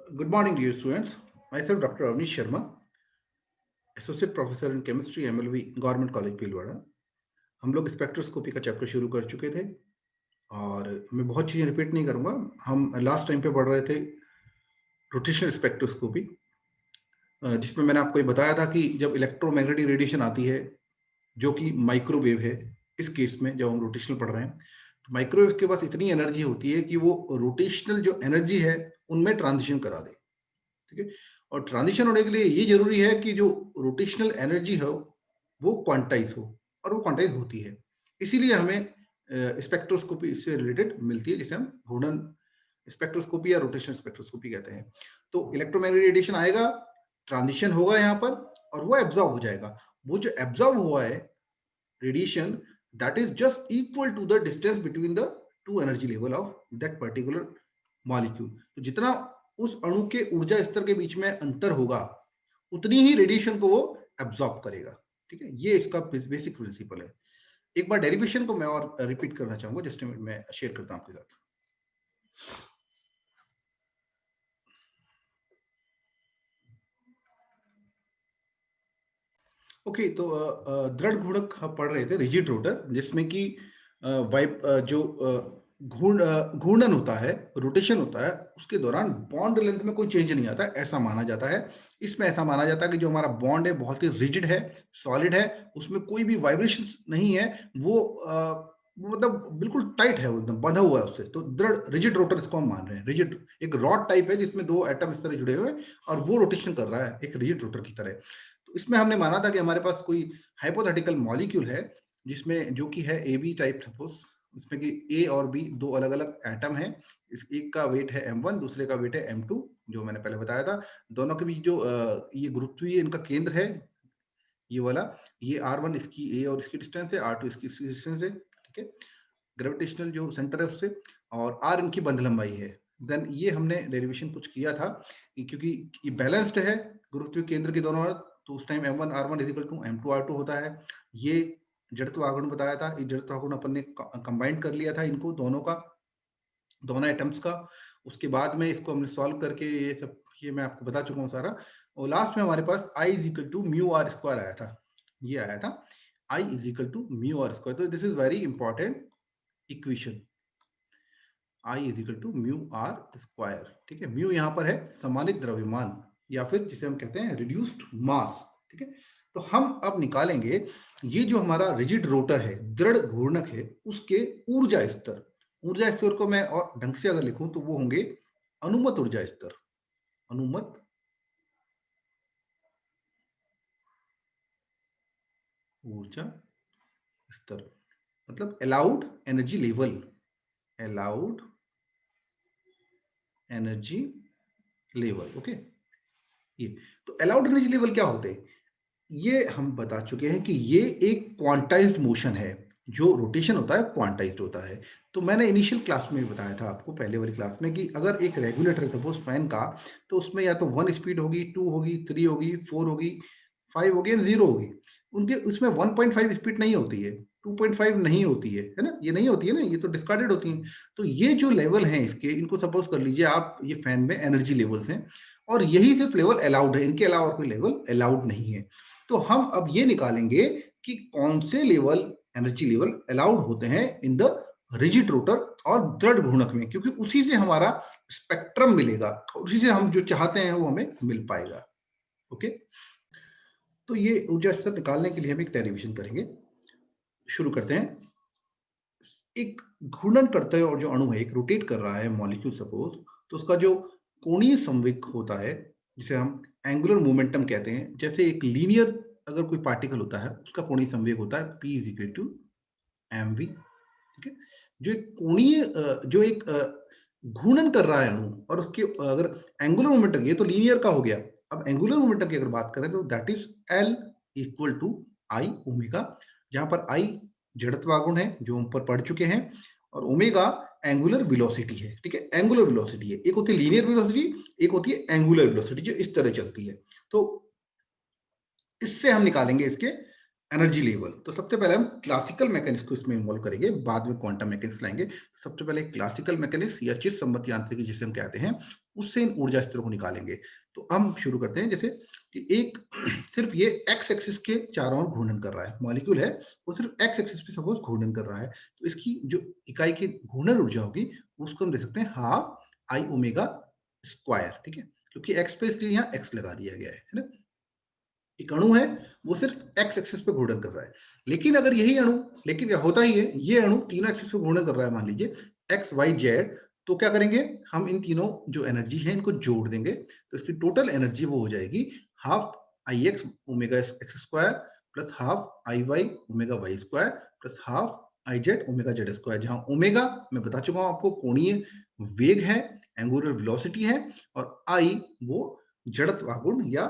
Good morning, dear students. Myself, Dr. Avnish Sharma, Associate Professor in Chemistry, MLV, Government College, Bhilwara. हम लोग spectroscopy का chapter शुरू कर चुके थे और मैं बहुत चीज़ें रिपीट नहीं करूंगा. हम लास्ट टाइम पे पढ़ रहे थे रोटेशनल स्पेक्ट्रोस्कोपी, जिसमें मैंने आपको ये बताया था कि जब इलेक्ट्रोमैग्नेटिक रेडिएशन आती है, जो कि माइक्रोवेव है, इस केस में जब हम रोटेशनल पढ़ रहे हैं, तो माइक्रोवेव के पास इतनी एनर्जी होती है कि वो रोटेशनल जो एनर्जी है उनमें ट्रांजिशन करा दे. ठीक है. और ट्रांजिशन होने के लिए ये जरूरी है कि जो रोटेशनल एनर्जी हो वो क्वांटाइज हो, और वो क्वांटाइज होती है. इसीलिए हमें स्पेक्ट्रोस्कोपी इससे रिलेटेड मिलती है, जिसे हम घूर्णन स्पेक्ट्रोस्कोपी या रोटेशनल स्पेक्ट्रोस्कोपी कहते हैं. तो इलेक्ट्रोमैग्नेटिक रेडिएशन आएगा, ट्रांजिशन होगा यहाँ पर, और वो एब्जॉर्ब हो जाएगा. वो जो एब्जॉर्ब हुआ है radiation, that is just equal to the distance between the two energy level of that particular molecule. तो जितना उस अणु के ऊर्जा स्तर के बीच में अंतर होगा, उतनी ही रेडिएशन को वो एब्जॉर्ब करेगा. ठीक है, ये इसका बेसिक प्रिंसिपल है. एक बार डेरिवेशन को मैं और रिपीट करना चाहूंगा, जस्ट मैं शेयर करता हूं आपके साथ. ओके, तो दृढ़ घूर्णक हम पढ़ रहे थे, रिजिड रोटर, जिसमें कि जो घूर्णन होता है, रोटेशन होता है, उसके दौरान बॉन्ड लेंथ में कोई चेंज नहीं आता, ऐसा माना जाता है. इसमें ऐसा माना जाता है कि जो हमारा बॉन्ड है बहुत ही रिजिड है, सॉलिड है, उसमें कोई भी वाइब्रेशन नहीं है, वो मतलब बिल्कुल टाइट है, वो एकदम बंधा हुआ है उससे. तो दृढ़ रिजिड रोटर इसको हम मान रहे हैं. रिजिड एक रॉड टाइप है जिसमें दो एटम इस तरह जुड़े हुए हैं, और वो रोटेशन कर रहा है एक रिजिड रोटर की तरह. तो इसमें हमने माना था कि हमारे पास कोई हाइपोथेटिकल मॉलिक्यूल है, जिसमें जो कि है ए बी टाइप, सपोज इसमें कि ए और बी दो अलग अलग एटम है. इस एक का वेट है m1, दूसरे का वेट है m2, जो मैंने पहले बताया था. दोनों के बीच जो ये गुरुत्वीय इनका केंद्र है, ये वाला, ये r1 इसकी ए और इसकी डिस्टेंस है, r2 इसकी डिस्टेंस है. ठीक है, ग्रेविटेशनल जो सेंटर है उससे, और r इनकी बंध लंबाई है. देन ये हमने डेरिवेशन कुछ किया था क्योंकि ये बैलेंस्ड है गुरुत्वीय केंद्र के दोनों ओर, तो उस time m1 r1 is equal to m2 r2 होता है. ये जड़त्व आघूर्ण बताया था, ये जड़त्व आघूर्ण अपन ने कंबाइंड कर लिया था इनको दोनों का, दोनों एटम्स का. उसके बाद में इसको हमने सॉल्व करके ये सब, ये मैं आपको बता चुका हूँ सारा. और लास्ट में हमारे पास I is equal to mu R square आया था. ये आया था I is equal to mu R square. तो this is very important equation, I is equal to mu R square. ठीक है, म्यू यहाँ पर है समानित द्रव्यमान, या फिर जिसे हम कहते हैं रिड्यूस्ड मास. ठीक है, तो हम अब निकालेंगे ये जो हमारा रिजिड रोटर है, दृढ़ घूर्णक है, उसके ऊर्जा स्तर. ऊर्जा स्तर को मैं और ढंग से अगर लिखूं तो वो होंगे अनुमत ऊर्जा स्तर. अनुमत ऊर्जा स्तर मतलब allowed energy level. Allowed energy level. Okay, ये तो अलाउड एनर्जी लेवल क्या होते हैं, ये हम बता चुके हैं कि ये एक क्वांटाइज्ड मोशन है. जो रोटेशन होता है क्वांटाइज्ड होता है. तो मैंने इनिशियल क्लास में भी बताया था आपको, पहले वाली क्लास में, कि अगर एक रेगुलेटर है सपोज फैन का, तो उसमें या तो 1 स्पीड होगी, 2 होगी, 3 होगी, 4 होगी, 5 होगी एंड 0 होगी. उनके उसमें 1.5 स्पीड नहीं होती है, 2.5 नहीं होती है ना, ये नहीं होती है ना, ये तो डिस्कार्डेड होती है. तो ये जो लेवल हैं इसके, इनको सपोज कर लीजिए आप, ये फैन में एनर्जी लेवल्स हैं, और यही सिर्फ लेवल अलाउड है, इनके अलावा और कोई लेवल अलाउड नहीं है. तो हम अब ये निकालेंगे कि कौन से लेवल, एनर्जी लेवल अलाउड होते हैं इन द रिजिड रोटर और दृढ़ घूर्णक में, क्योंकि उसी से हमारा स्पेक्ट्रम मिलेगा, और उसी से हम जो चाहते हैं वो हमें मिल पाएगा. ओके, तो ये ऊर्जा स्तर निकालने के लिए हम एक डेरिवेशन करेंगे. शुरू करते हैं. एक घूर्णन करता है और जो अणु है एक रोटेट कर रहा है मॉलिक्यूल सपोज, तो उसका जो कोणीय संवेग होता है, जिसे हम एंगुलर मोमेंटम कहते हैं. जैसे एक लीनियर अगर कोई पार्टिकल होता है, उसका कोणीय संवेग होता है p is equal to mv. ठीक है, जो एक कोणीय जो एक घूर्णन कर रहा है अणु, और उसके अगर एंगुलर मोमेंटम, ये तो लीनियर का हो गया, अब एंगुलर मोमेंटम की अगर बात करें तो that is l equal to I omega, जहां पर I जड़त्वागुण है जो हम ऊपर पढ़ चुके हैं, और ओमेगा एंगुलर वेलोसिटी है. ठीक है, एंगुलर वेलोसिटी है, एक होती है लीनियर वेलोसिटी, एक होती है एंगुलर वेलोसिटी जो इस तरह चलती है. तो इससे हम निकालेंगे इसके एनर्जी लेवल। तो सबसे पहले हम क्लासिकल मैकेनिक्स को इसमें इन्वॉल्व करेंगे, बाद में क्वांटम मैकेनिक्स लाएंगे। सबसे पहले क्लासिकल मैकेनिक्स या चित्त संबंधी यांत्रिकी जिसे हम कहते हैं, उससे इन ऊर्जा स्तरों को निकालेंगे। तो हम शुरू करते हैं, जैसे कि एक सिर्फ ये एक्स एक्सिस के चारों ओर घूर्णन कर रहा है, मॉलिक्यूल है वो सिर्फ एक्स एक्सिस पे सपोज घूर्णन कर रहा है, तो इसकी जो इकाई की घूर्णन ऊर्जा होगी उसको हम दे सकते हैं हाफ आई ओमेगा स्क्वायर, ठीक है, क्योंकि एक्स पे इसलिए यहाँ एक्स लगा दिया गया है ना। एक अणु है वो सिर्फ एक्स एक्सिस पे घूर्णन कर रहा है, लेकिन अगर यही अणु, लेकिन क्या होता ही है, ये अणु तीनों एक्सिस पे घूर्णन कर रहा है, मान लीजिए एक्स वाई जेड, तो क्या करेंगे हम इन तीनों जो एनर्जी है इनको जोड़ देंगे, तो इसकी टोटल एनर्जी वो हो जाएगी half I X omega X square plus half I Y omega Y square plus half I Z omega Z square, जहां ओमेगा मैं बता चुका हूं आपको कोणीय वेग है, एंगुलर वेलोसिटी है, और आई वो जड़त्व आघूर्ण या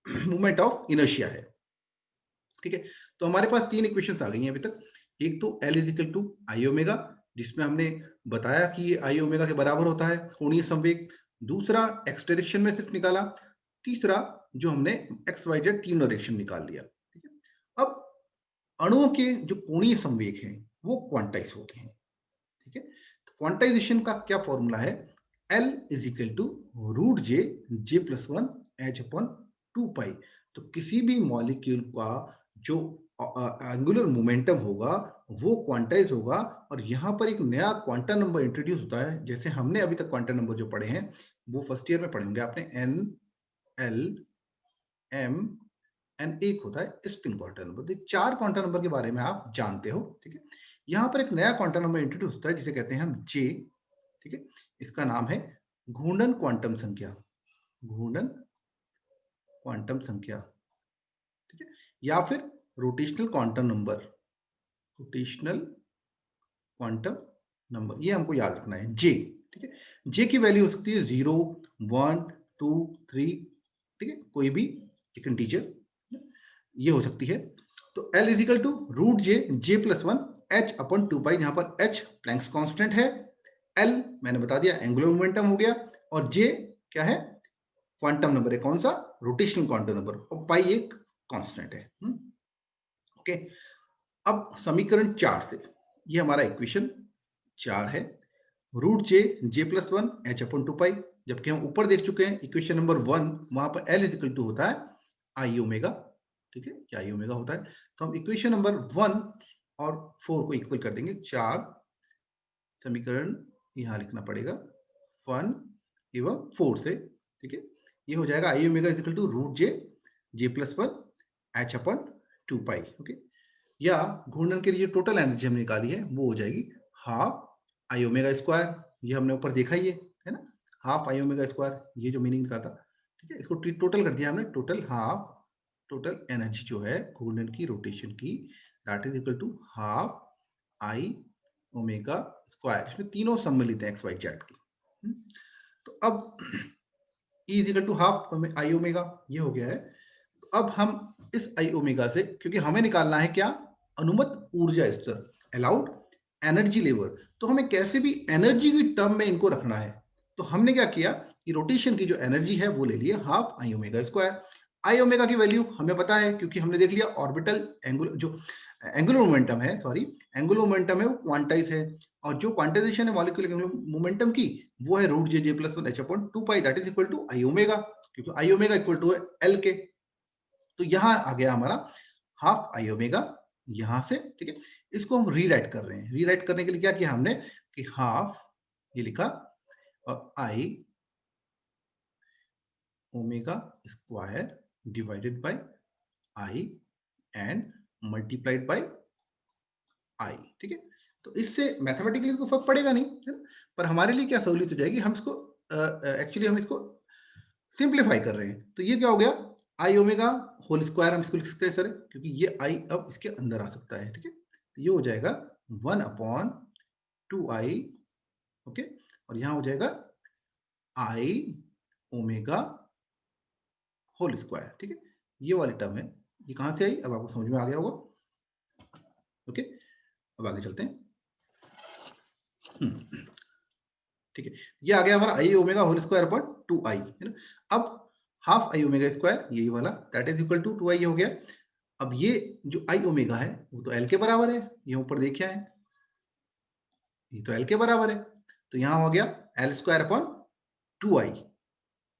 मोमेंट ऑफ इनर्शिया है, ठीक है। तो हमारे पास तीन इक्वेशंस आ गई हैं अभी तक। एक तो L is equal to I omega, जिसमें हमने बताया कि ये आई ओमेगा के बराबर होता है कोणीय संवेग। दूसरा एक्स डायरेक्शन में सिर्फ निकाला। तीसरा जो हमने एक्स वाई जेड तीनों डायरेक्शन निकाल लिया, ठीक है। अब अणुओं के जो कोणीय संवेग हैं वो क्वांटाइज होते हैं, ठीक है। तो क्वांटाइजेशन का क्या फॉर्मूला है, L is equal to root J J plus one H upon two pi. तो किसी भी मॉलिक्यूल का जो एंगुलर मोमेंटम होगा वो क्वांटाइज होगा, और यहाँ पर एक नया क्वांटम नंबर इंट्रोड्यूस होता है, जैसे हमने अभी तक क्वांटम नंबर जो पढ़े हैं वो फर्स्ट ईयर में पढ़ेंगे आपने, एन एल एम एन, एक होता है स्पिन क्वांटम नंबर। तो चार क्वांटम नंबर के बारे में आप जानते हो, ठीक है। यहाँ पर एक नया क्वांटम नंबर इंट्रोड्यूस होता है जिसे कहते हैं हम जे, ठीक है। इसका नाम है घूर्णन क्वांटम संख्या, घूर्णन क्वांटम संख्या, ठीक है, या फिर rotational quantum number, rotational quantum number, ये हमको याद रखना है जे, ठीक है। जे की वैल्यू हो सकती है 0 1 2 3, ठीक है, कोई भी एक इंटीजर ये हो सकती है। तो L is equal to root J J plus one H upon two pi, जहां पर एच प्लैंक्स कांस्टेंट है, L मैंने बता दिया एंगुलर मोमेंटम हो गया, और जे क्या है, क्वांटम नंबर है, कौन सा, रोटेशनल क्वांटम नंबर, और पाई एक कांस्टेंट है। ओके। अब समीकरण 4 से, ये हमारा इक्वेशन 4 है, root J J plus one H upon two pi, जबकि हम ऊपर देख चुके हैं इक्वेशन नंबर 1, वहां पर L इज इक्वल टू होता है आई ओमेगा, ठीक है, क्या आई ओमेगा होता है। तो हम इक्वेशन नंबर 1 और 4 को इक्वल कर देंगे, 4 समीकरण यहां लिखना पड़ेगा 1 एवं 4 से, ठीक है। ये हो जाएगा I omega is equal to root J J plus one H upon two pi, okay. या घूर्णन के लिए टोटल एनर्जी हमने निकाली है वो हो जाएगी हाफ आई ओमेगा स्क्वायर, ये हमने ऊपर देखा ही है ना, हाफ आई ओमेगा स्क्वायर, ये जो मीनिंग का था, ठीक है। इसको टोटल कर दिया हमने, टोटल हाफ, टोटल एनर्जी जो है घूर्णन की, रोटेशन की, that is equal to half I omega square, इसमें तीनों सम्मिलित है एक्स वाई जेड की। तो अब E is equal to half I omega, ये हो गया है। तो अब हम इस आई ओमेगा से, क्योंकि हमें निकालना है क्या, अनुमत ऊर्जा स्तर, अलाउड एनर्जी लेवल, तो हमें कैसे भी एनर्जी की टर्म में इनको रखना है। तो हमने क्या किया कि रोटेशन की जो एनर्जी है वो ले लिए half I omega square. I omega की वैल्यू हमें पता है, क्योंकि हमने देख लिया ऑर्बिटल एंगुलर जो एंगुलर मोमेंटम है, सॉरी एंगुलर मोमेंटम है वो क्वांटाइज है, और जो क्वांटाइजेशन है मॉलिक्यूलर मोमेंटम की वो है root J J plus one H upon two pi, that is equal to I omega, क्योंकि आई ओमेगा इक्वल टू है एल के। तो यहां आ गया हमारा हाफ आई ओमेगा यहां से, ठीक है। इसको हम रीराइट कर रहे हैं, रीराइट करने के लिए क्या किया हमने कि हाफ ये लिखा, और I omega square divided by I and multiplied by I, ठीक है। तो इससे मैथमेटिकली कोई फर्क पड़ेगा नहीं, है ना, पर हमारे लिए क्या सहूलियत हो जाएगी, हम इसको एक्चुअली हम इसको सिंप्लीफाई कर रहे हैं। तो ये क्या हो गया, आई ओमेगा होल स्क्वायर हम इसको लिख सकते हैं सर, क्योंकि ये आई अब इसके अंदर आ सकता है, ठीक है। तो ये हो जाएगा 1 अपॉन 2i, ओके, और यहां हो जाएगा आई ओमेगा होल स्क्वायर, ठीक है। ये वाली टर्म है, ये कहां से आई, अब आपको समझ में आ गया होगा, ओके। अब आगे चलते हैं, ठीक है। ये आ गया हमारा I omega whole square upon 2i, है ना। अब हाफ आई ओमेगा स्क्वायर यही वाला, that is equal to 2i हो गया, अब ये जो आई ओमेगा है वो तो एल के बराबर है, ये ऊपर देखे आए, ये तो एल के बराबर है, तो यहाँ हो गया एल स्क्वायर अपॉन 2i,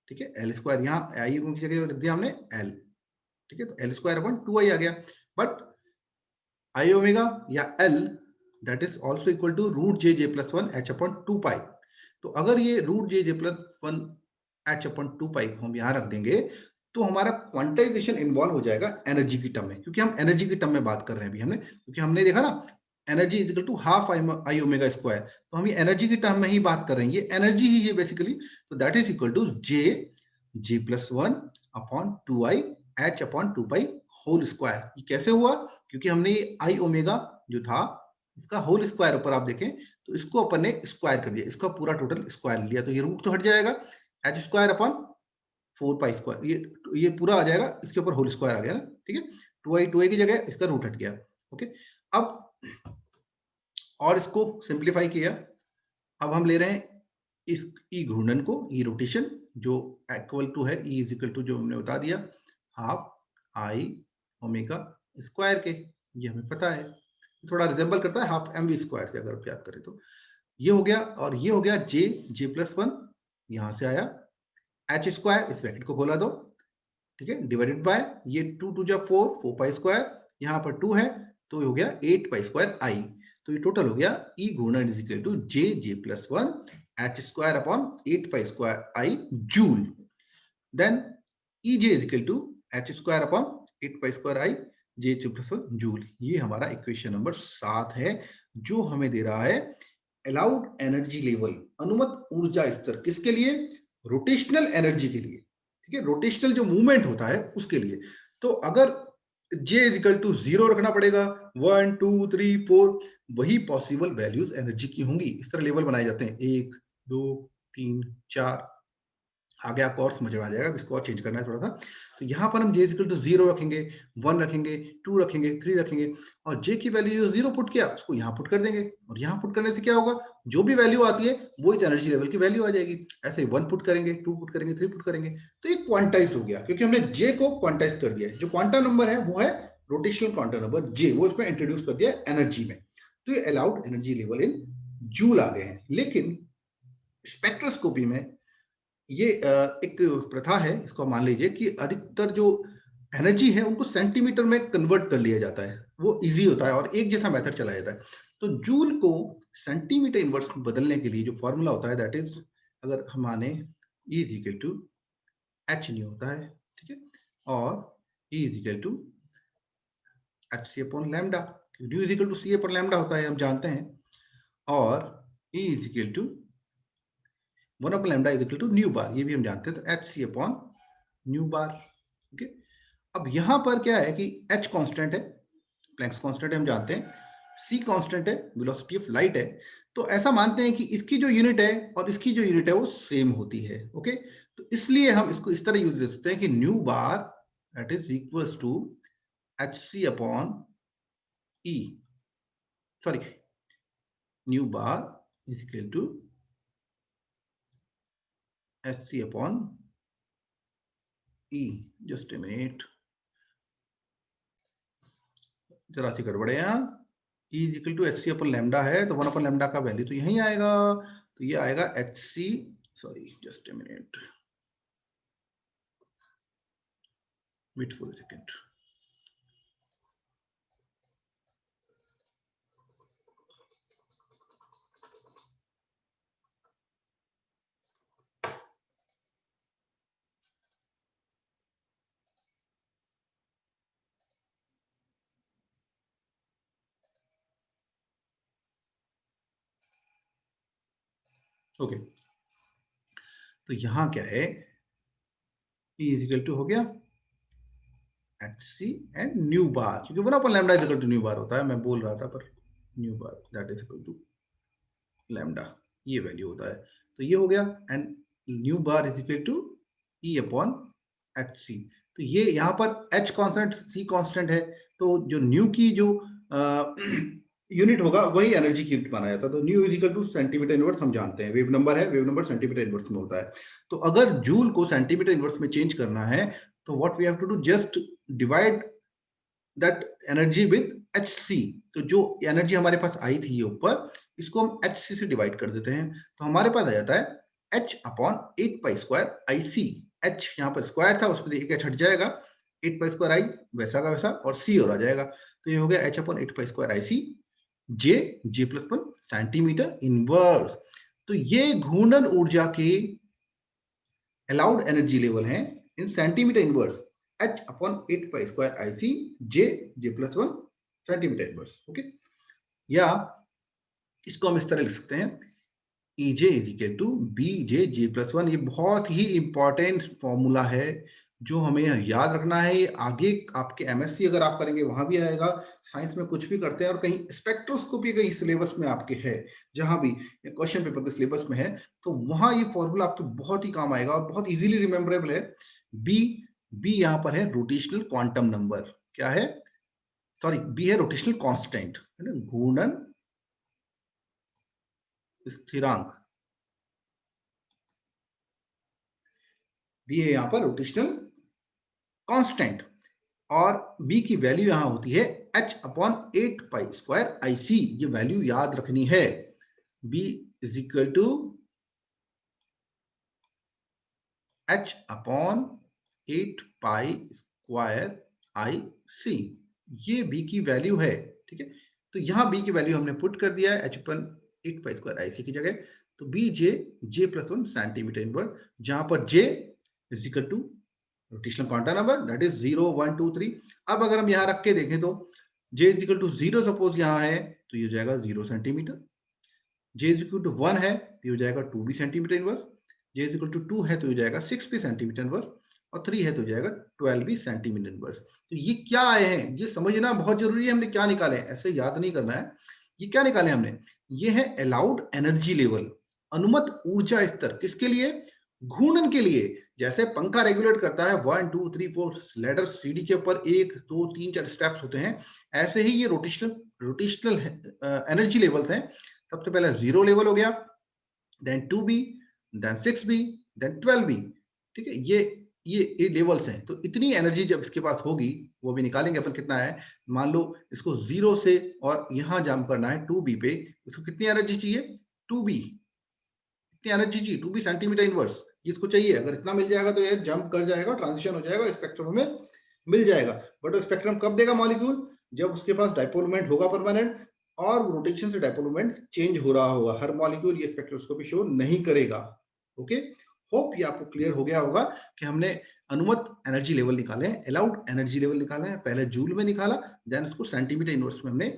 ठीक है, एल स्क्वायर यहाँ आई की जगह रख दिया हमने एल, ठीक है, तो एल स्क्वायर अपॉन 2i आ गया, बट आई ओमेगा या L that is also equal to root J J plus one H upon 2 pi. तो अगर ये root J J plus one H upon 2 pi हम यहाँ रख देंगे तो हमारा क्वांटाइजेशन इन्वॉल्व हो जाएगा एनर्जी की टर्म में, क्योंकि हम एनर्जी की टर्म में बात कर रहे हैं अभी हमने, क्योंकि हमने देखा ना energy is equal to half I omega square, तो हम ये एनर्जी की टर्म में ही बात कर रहे हैं, ये एनर्जी ही है बेसिकली, तो that is equal to J J plus one upon 2i H upon 2 pi whole square. ये कैसे हुआ? क्योंकि हमने ये आई ओमेगा जो था इसका होल स्क्वायर ऊपर आप देखें तो इसको अपन ने स्क्वायर कर दिया, इसका पूरा टोटल स्क्वायर लिया, तो ये रूट तो हट जाएगा, H square upon 4 pi square, ये पूरा आ जाएगा, इसके ऊपर होल स्क्वायर आ गया ना, ठीक है, 2i की जगह इसका रूट हट गया। ओके, अब और इसको सिंप्लीफाई किया, अब हम ले रहे हैं इस ई घूर्णन को, ई रोटेशन जो इक्वल टू है ई इज इक्वल टू जो हमने बता दिया हाफ आई ओमेगा स्क्वायर के, ये हमें पता है, थोड़ा रिजेंबल करता है हाफ एम वी स्क्वायर से, अगर आप याद करें तो ये हो गया, और ये हो गया जे जे प्लस वन, यहां से आया एच स्क्वायर, इस ब्रैकेट को खोला दो, ठीक है, डिवाइडेड बाय ये 2 टू जा 4 4 पाई स्क्वायर, यहाँ पर 2 है तो ये हो गया 8 पाई स्क्वायर आई, तो ये टोटल हो गया ई घूर्णन is equal to J J plus one H square upon 8 pi square I joule, then E J is equal to H square upon 8 pi square I J plus one joule. ये हमारा equation number 7 है, जो हमें दे रहा है allowed energy level, अनुमत ऊर्जा स्तर, किसके लिए? रोटेशनल एनर्जी के लिए, ठीक है, रोटेशनल जो मूवमेंट होता है उसके लिए। तो अगर J इज इक्वल टू 0 रखना पड़ेगा, 1 2 3 4, वही पॉसिबल वैल्यूज एनर्जी की होंगी, इस तरह लेवल बनाए जाते हैं, 1 2 3 4, आगे आपको और समझ में आ जाएगा, इसको और चेंज करना है थोड़ा सा। तो यहाँ पर हम J इक्वल टू 0 रखेंगे, 1 रखेंगे, 2 रखेंगे, 3 रखेंगे, और J की वैल्यू जो 0 पुट किया उसको यहाँ पुट कर देंगे, और यहाँ पुट करने से क्या होगा, जो भी वैल्यू आती है वो इस एनर्जी लेवल की वैल्यू आ जाएगी। ऐसे 1 पुट करेंगे, 2 पुट करेंगे, 3 पुट करेंगे, तो ये क्वांटाइज हो गया, क्योंकि हमने J को क्वांटाइज कर दिया है। जो क्वांटम नंबर है वो है रोटेशनल क्वांटम नंबर J, वो इसमें इंट्रोड्यूस कर दिया एनर्जी में, तो ये allowed energy level in joule आ गए हैं। लेकिन स्पेक्ट्रोस्कोपी में ये एक प्रथा है, इसको मान लीजिए कि अधिकतर जो एनर्जी है उनको सेंटीमीटर में कन्वर्ट कर लिया जाता है, वो इजी होता है और एक जैसा मेथड चलाया जाता है। तो जूल को सेंटीमीटर इनवर्स में बदलने के लिए जो फॉर्मूला होता है दैट इज, अगर हम माने E is equal to H nu होता है, ठीक है, और E is equal to H C upon lambda, nu is equal to C upon lambda होता है, हम जानते हैं, और E is equal to 1 upon lambda is equal to nu bar, ये भी हम जानते हैं, तो H C upon nu bar. Okay, अब यहां पर क्या है कि h कांस्टेंट है, प्लैंक्स कांस्टेंट है हम जानते हैं, c कांस्टेंट है, वेलोसिटी ऑफ लाइट है, तो ऐसा मानते हैं कि इसकी जो यूनिट है और इसकी जो यूनिट है वो सेम होती है। ओके, तो इसलिए हम इसको इस तरह यूज कर सकते हैं कि nu bar that is equals to H C upon E, sorry, nu bar is equal to H C upon E, just a minute, जरा सी गड़बड़ है यहाँ, E is equal to H C upon lambda है, तो 1 upon lambda का value तो यहीं आएगा, तो ये आएगा H C, sorry just a minute, wait for a second, okay, तो यहाँ क्या है, E इज इक्वल टू हो गया H C and nu bar, क्योंकि 1 upon lambda is equal to nu bar होता है, मैं बोल रहा था, पर nu bar that is equal to lambda, ये वैल्यू होता है, तो ये हो गया, and nu bar is equal to E upon H C, तो ये यहाँ पर एच कांस्टेंट सी कांस्टेंट है, तो जो न्यू की जो यूनिट होगा वही एनर्जी की यूनिट माना जाता है, तो new is equal two centimetre inverse हम जानते हैं, वेव नंबर है, वेव नंबर सेंटीमीटर इनवर्स में होता है, तो अगर जूल को सेंटीमीटर इनवर्स में चेंज करना है तो what we have to do, just divide that energy with Hc। तो जो एनर्जी हमारे पास आई थी ये ऊपर, इसको हम Hc से डिवाइड कर देते हैं, तो हमारे पास आ जाता है H upon 8 pi square IC। H यहाँ पर स्क्वायर था, उसमें एक H हट जाएगा, 8 पाई स्क्वायर I वैसा का वैसा, और C और आ जाएगा, तो ये हो गया H upon 8 pi square IC J plus 1 centimetre inverse. तो ये घूर्णन ऊर्जा के अलाउड एनर्जी लेवल है in centimetre inverse, H upon 8 pi square IC J plus 1 centimetre inverse. Okay, या इसको हम इस तरह लिख सकते हैं EJ is equal to BJ plus 1। ये बहुत ही इंपॉर्टेंट फॉर्मूला है जो हमें याद रखना है। ये आगे आपके MSc अगर आप करेंगे वहां भी आएगा, साइंस में कुछ भी करते हैं, और कहीं स्पेक्ट्रोस्कोपी कहीं सिलेबस में आपके है, जहां भी क्वेश्चन पेपर के सिलेबस में है, तो वहां ये फॉर्मूला आपके बहुत ही काम आएगा और बहुत इजीली रिमेम्बरेबल है। बी बी यहाँ पर है रोटेशनल क्वांटम नंबर, क्या है, सॉरी, बी है रोटेशनल कांस्टेंट, है ना, घूर्णन स्थिरांक। बी है यहाँ पर रोटेशनल कांस्टेंट, और बी की वैल्यू यहां होती है H upon 8 pi square IC। ये वैल्यू याद रखनी है, B is equal to H upon 8 pi square IC। ये बी की वैल्यू है, ठीक है। तो यहां बी की वैल्यू हमने पुट कर दिया है H upon 8 pi square IC की जगह, तो B J plus 1 centimetre inverse, जहां पर J is equal to rotational quantum number, that is 0 1 2 3। अब अगर हम यहां रख के देखें तो J is equal to 0 suppose यहां है, तो ये हो जाएगा 0 centimetre. J is equal to 1 है, तो ये हो जाएगा 2 भी centimetre inverse. J is equal to 2 है तो हो जाएगा 6 भी सेंटीमीटर इनवर्स, और 3 है तो हो जाएगा 12 भी सेंटीमीटर इनवर्स। तो ये क्या आए हैं, ये समझना बहुत जरूरी है। हमने क्या निकाले, ऐसे याद नहीं करना है। ये क्या निकाले हमने, ये है अलाउड एनर्जी लेवल, अनुमत ऊर्जा स्तर, किसके लिए, घूर्णन के लिए। जैसे पंखा रेगुलेट करता है 1 2 3 4 लैडर सीढ़ी के ऊपर 1 2 3 4 स्टेप्स होते हैं, ऐसे ही ये रोटेशनल एनर्जी लेवल्स हैं। सबसे पहले 0 लेवल हो गया, then 2B, then 6B, then 12B, ठीक है। ये लेवल्स हैं। तो इतनी एनर्जी जब इसके पास होगी, वो भी निकालेंगे अपन कितना है। मान लो इसको 0 से और यहां जंप करना है 2B पे, इसको कितनी एनर्जी चाहिए, 2B, कितनी एनर्जी चाहिए, 2B सेंटीमीटर इनवर्स, इसको चाहिए। अगर इतना मिल जाएगा तो ये जंप कर जाएगा, ट्रांजिशन हो जाएगा, स्पेक्ट्रम में मिल जाएगा। बट वो स्पेक्ट्रम कब देगा मॉलिक्यूल, जब उसके पास डाइपोल मोमेंट होगा परमानेंट, और रोटेशन से डाइपोल मोमेंट चेंज हो रहा होगा। हर मॉलिक्यूल ये स्पेक्ट्रोस्कोपी शो नहीं करेगा। ओके, होप ये आपको क्लियर हो गया होगा कि हमने अनुमत एनर्जी लेवल निकाले हैं, अलाउड एनर्जी लेवल निकाला है। पहले जूल में निकाला, देन उसको सेंटीमीटर इनवर्स में हमने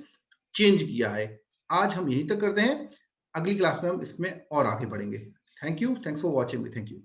चेंज किया है। आज हम यहीं तक करते हैं, अगली क्लास में हम इसमें और आगे बढ़ेंगे। Thank you, thanks for watching me, thank you.